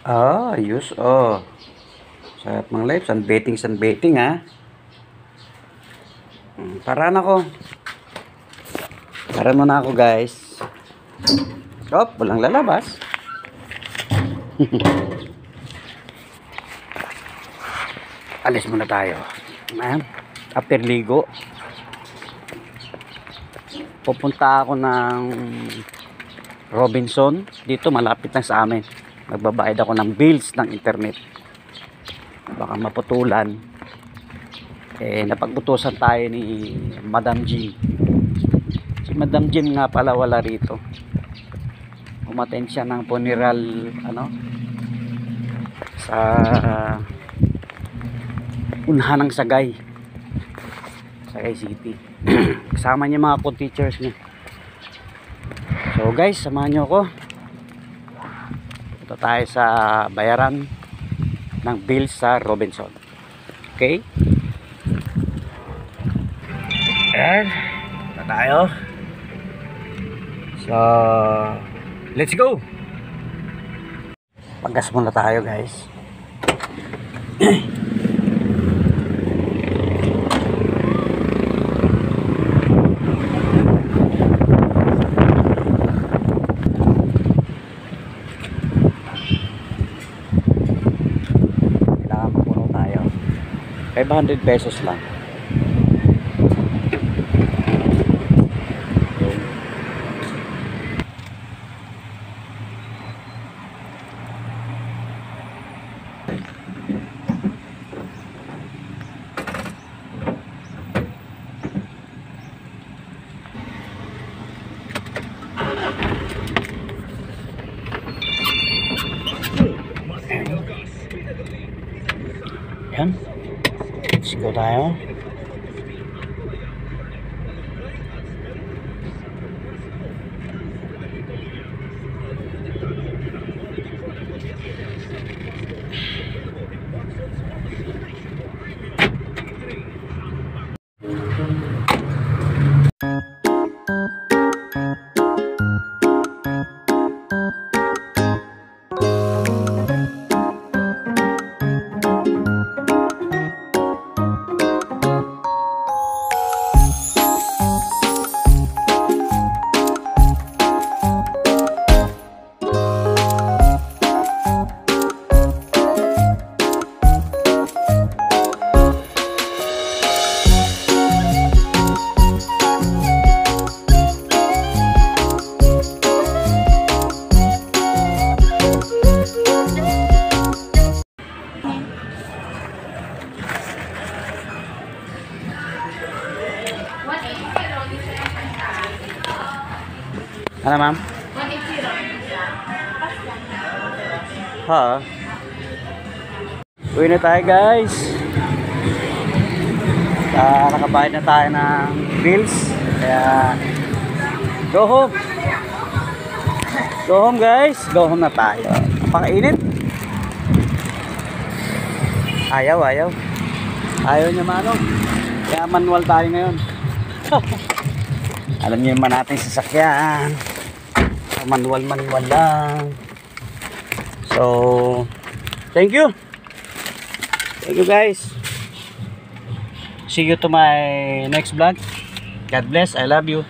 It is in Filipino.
Ah, ayos. Oh. Sarap ng live. Sunbathing ha. Paran ako. Paran muna ako guys. Stop. Walang lalabas. Alis muna tayo. Ayan. After ligo. Pupunta ako ng Robinson. Dito malapit lang sa amin. Magbabayad ako ng bills ng internet. Baka maputulan. Napagbutusan tayo ni Madam Jean. Si Madam Jean nga pala wala rito. Umattend siya ng funeral sa unahan ng Sagay City. Kasama niya mga co-teachers niya. So guys, samahan niyo ako. Ito tayo sa bayaran ng bills sa Robinson. Okay? Ayan. Ito tayo. So, let's go! Paggas muna tayo guys. Kailangan mapuno tayo. 500 pesos lang. Yan. Let's go tayo. Ano ma'am? 180. Ha? Uwi na tayo guys. Nakabayad na tayo ng bills. Kaya go home. Go home guys. Go home na tayo. Napakainit. Ayaw. Ayaw niya manong. Kaya manual tayo ngayon. Alam niyo naman natin sasakyan. Manual lang. So, thank you. Thank you guys. See you to my next vlog. God bless. I love you.